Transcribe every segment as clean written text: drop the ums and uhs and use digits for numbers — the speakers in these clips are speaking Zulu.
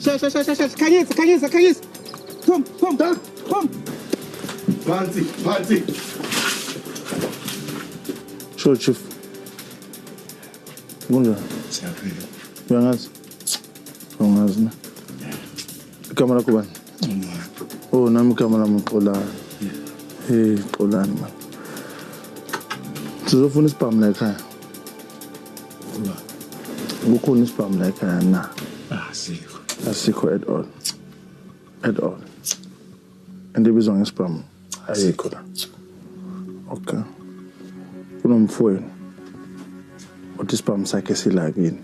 Khanyisa. Come. Phansi. Sure, Chief. Kunjani? Siyaphila. Uyangazi? Ungazi na? Igama lakho bani? Oh, nami igama lami Xolani. Hey, Xolani man. Sizofuna isibhamu la ekhaya. Kukhona isibhamu la ekhaya na? Asikho at all. And ibizwa ngesibhamu. Ayikho la. Okay. Kunomfowenu. Uthi isibhamu sakhe sila kini.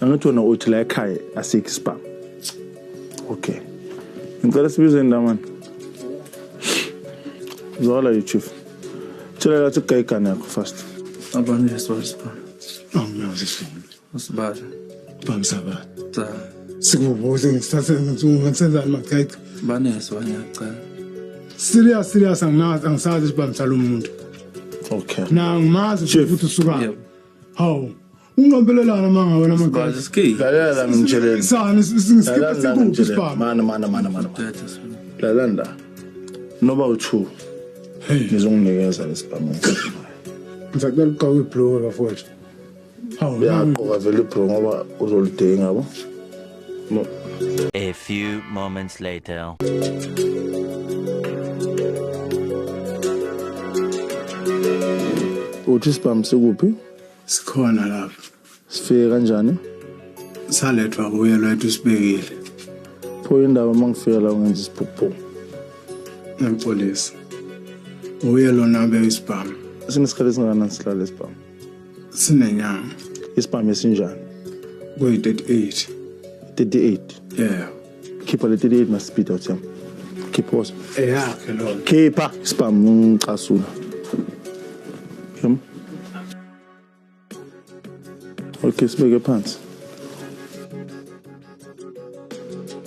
Angathi wena uthi la ekhaya asikho isibhamu. Okay. Ngicela sibize ndamani. Zola you chief. Tshela lathi kugayigana yakho first. Abanye isibhamu. Angiyazi isibhamu. Usibala. Bamsaba. Cha. Sikubuze ngisithathe ngisenzani makhayika. Baneso ngiyacela. Serious angisazi isibhamu salomuntu. Okay. Na ngimazi ukuthi usuka. Yebo. Hawu. Ungqombelelana manga wena Bazi makhayika. ski. Lalela ngitsheleni. Sani siskipha sikuphi isibhamu. Mana. Thatha sona. Lalanda. Noba u2. Hey. Ngizonginikeza lesibhamu. Ngicela uqhawe iblow bafowethu. Hawu. Yaqoka vele ibro ngoba uzolidinga yabo. No. A few moments later. Uthi isibhamu sikuphi? Sikhona lapha. Sifike kanjani? Salethwa kuye lwethu sibekile. Pho indaba mangifika la ungenza isiphupho. Nempolisi. Uye lona be isibhamu. Sinesikhathi singana sihlala isibhamu. Sinenyanga. Isibhamu esinjani? Kuyi 38. 38. Yeah. Khipha le 38 masipita utham. Khipha wona. Eyakhe lo. Khipha isibhamu ngicasula. Yam. Okay, sibeke phansi.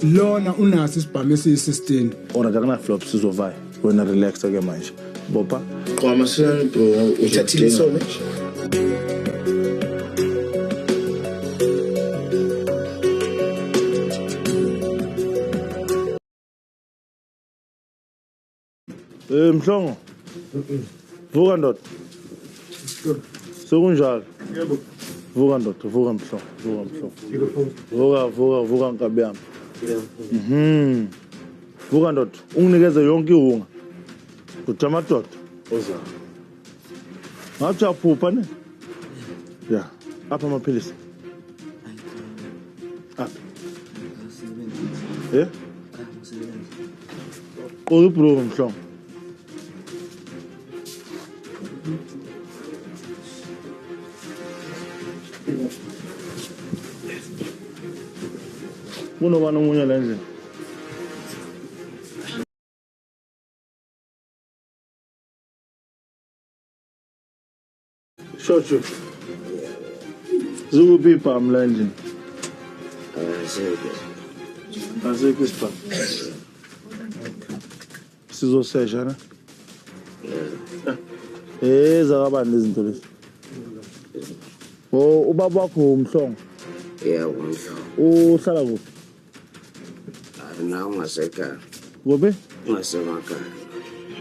Lona unaso isibhamu esiyi16. Ora akuna flops sizovaya. Wena relax ake manje. Bopha. Qoma siyani bro uthathile so much. Mhlongo. Vuka ndoda. Sekunjalo. Yebo. Vuka ndoda, vuka mhlongo. Vuka nkabi yami. Vuka ndoda, unginikeze yonke ihunga. Kujama doda. Oza. Ngathi aphupha ne? Ya, apha amaphilisi. Apha. Bro mhlongo. Kunobani omunye la endlini? Shosho. Zukuphi ibhamu la endlini? Asikho isibhamu. Sizosesha na? Zakabani lezi zinto lezi? Oh, ubaba wakho umhlongo. Yebo. Uhlala kuphi? Na ungasekhaya. Kuphi? Ungasemakhaya.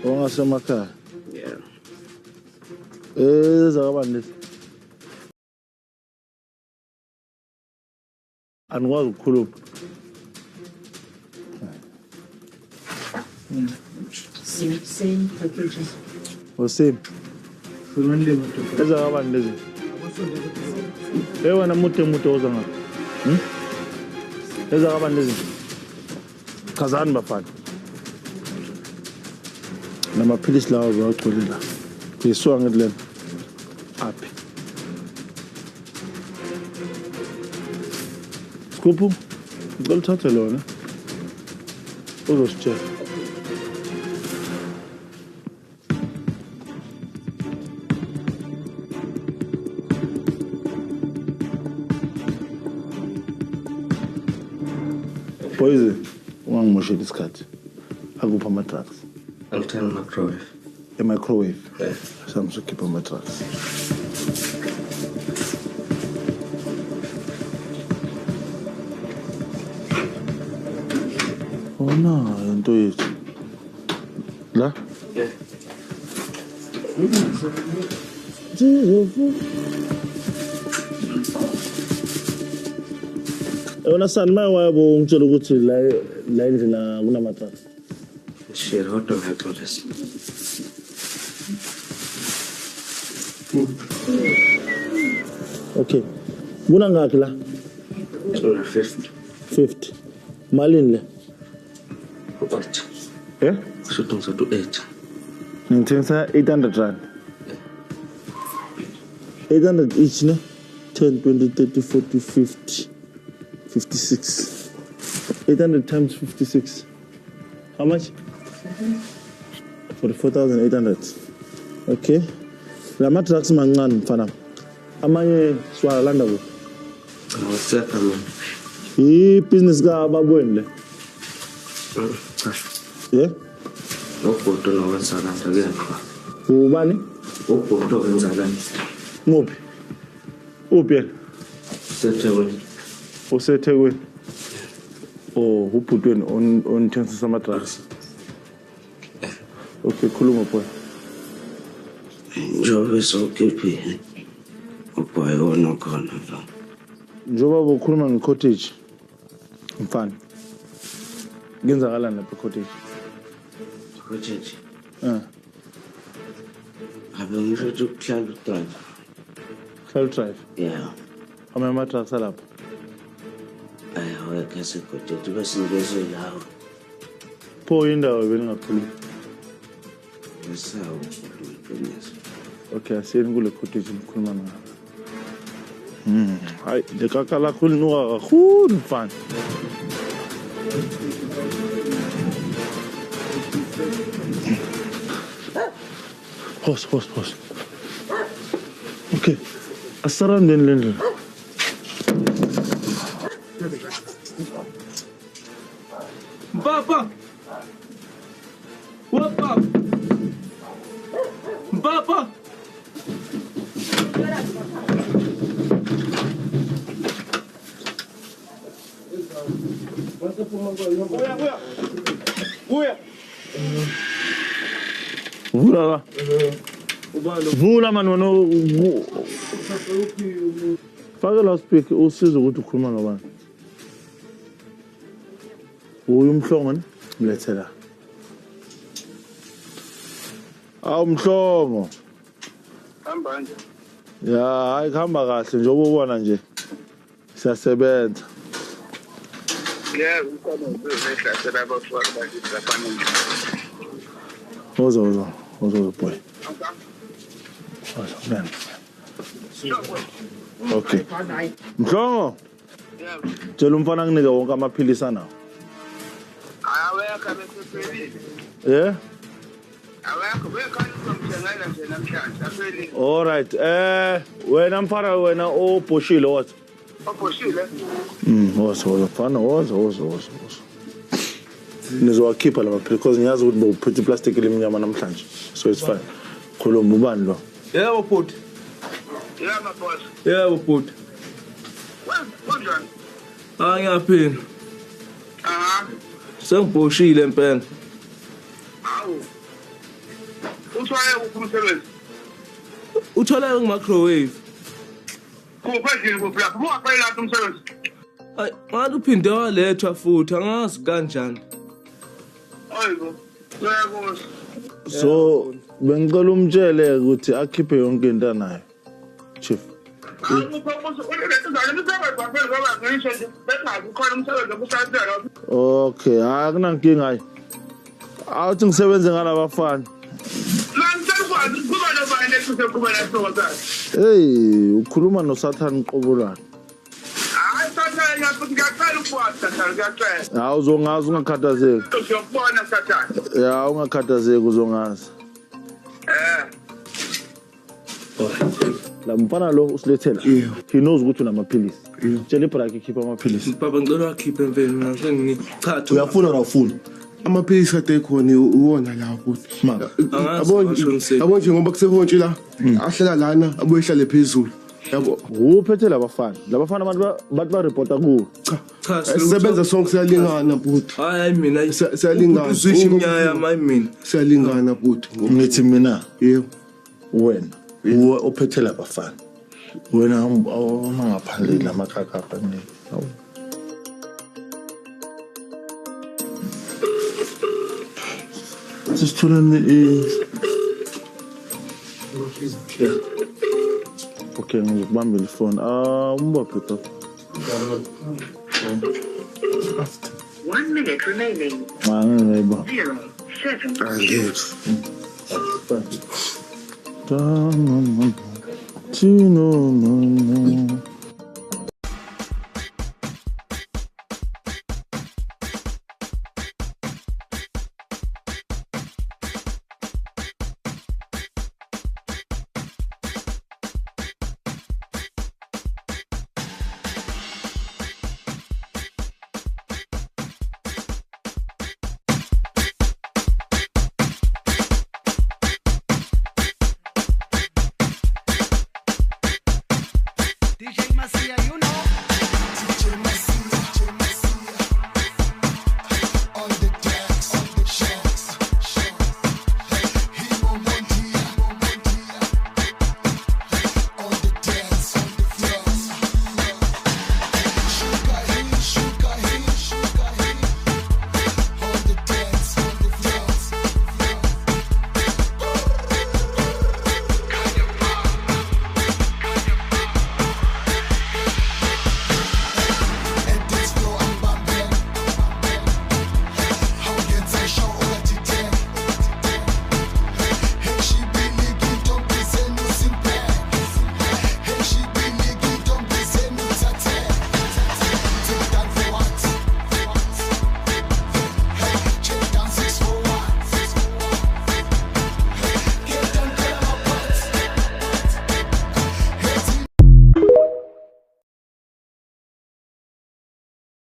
Ongasemakhaya. Yeah. Zakabani lezi? Anikwazi ukukhuluma. Same packages. Same. Zakabani lezi? Wena mude oza ngapha. Zakabani lezi? Chazani bafana. Namaphilisi lawo bawagcolela. Yisuka ngedleni. Aphi. Skuphu. Ngicela uthathe lona. Uzositshela. Poison. Ungangimoshela isikhathi. Akupha ama-drugs. Angithanda microwave. E-microwave. Yeah. Samsukhipha ama-drugs. Bona into yethu. La? Yeah. Wena sana mawabo ngitshela ukuthi la indlela kunamatraka. Shit, hold on, I got this. Okay. Kuna ngakhi la? 250. 50. Malini le? What? Eh? Shooting to 8. Ngithengisa 800 rand. 800 each ne? 10, 20, 30, 40, 50. 56. 800 times 56. How much? 44,800. Okay. La matraks mancane mfana. Amanye swala landa ku. What's that? I I business ka babweni le. Yeah? Ubhuti nokwenzakala again. Ubani? Ubhuti okwenzakala. Nguphi? Uphi yena? Sethekwini. Usethekwini. Oh, ubhutweni on thengisa ama drugs. Okay, khuluma boy. Njobe sokhiphi. Ubhoy wona khona la. Njoba bokhuluma ngecottage. Mfana. Ngenzakalani lapha cottage? Cottage. Abe ngisho ukuhlala udrive. Cloud drive. Yeah. Ama trucks alapha. Ayo kase cottage bese ngeze lawo. Pho indawo beningakhuluma. Esawu goodness. Okay, asiyeni kule cottage ngikhuluma nawe. Hayi, lekaka lakho linuka kakhulu mfana. Horse. Okay. Asarandeni lendlela. Papa! What, Papa? Papa! Vula la. Vula man wena faka loudspeaker usizo ukuthi ukhuluma nobani. Uyumhlongo ne? Mlethela. Awumhlongo. Hamba nje. Ya, hayi khamba kahle njengoba ubona nje. Siyasebenza. Yeah, ukhona uzehlasela abafana bakizafana nje. Ozo boy. Okay. Mhlongo. Yeah. Tshela umfana nginike wonke amaphilisi nawo. Awekho besephelile. Yeah? Awekho bekhona uzomthengela nje namhlanje aphelile. All right. Wena mfana wena obhoshile wathi. Obhoshile? Woza mfana woza. Nizowakhipha lama because ngiyazi ukuthi bophethe iplastic lemnyama namhlanje. So it's fine. Khuluma ubani lo? Yebo bhuti. Yeah, my boss. Yebo bhuti. Kunjani? Ngiyaphila. Sengibhoshile empela. Awu. Uthwaye umsebenzi. Uthola nge-microwave. Kuphezulu kuphela. Uwaphela lapha umsebenzi. Hayi, ngathi uphinde walethwa futhi angazi kanjani. Hayibo. Uyabona. So bengicela umtshele ukuthi akhiphe yonke into anayo. Chief. Okay, akunankinga hayi. Awuthi ngisebenze ngalabafana. Hey, ukhuluma noSathane Qobulana. Hayi Sathane ngiyacela ukuwazi ngiyacela. Hawu uzongazi ungakhathazeki. Uzobona Sathane. Ya ungakhathazeki uzongazi. La mfana lo usilethela. He knows ukuthi unamaphilisi. Tshela ibraki khipha amaphilisi. Baba ngicela wakhiphe mfeni mina sengichathi. Uyafuna na ufuna? Amaphilisi kade khona uwona la futhi. Maka. Yabo nje ngoba kusehontshi la ahlela lana abuye ehlale phezulu. yabo uphethe labafana abantu bathi barepota kuwe. Cha sisebenza sonke siyalingana bhuti hayi mina siyalingana uzwisha imnyaya mayi mina siyalingana bhuti Ngithi mina yebo wena uwe ophethe labafana. Wena awungaphandle lamakhakha apha. Sisithuleni Okay, ngikubamba ifoni. Umbaphe to. 1 minute remaining. Ngiyayibona. 07. angekho Tino no no.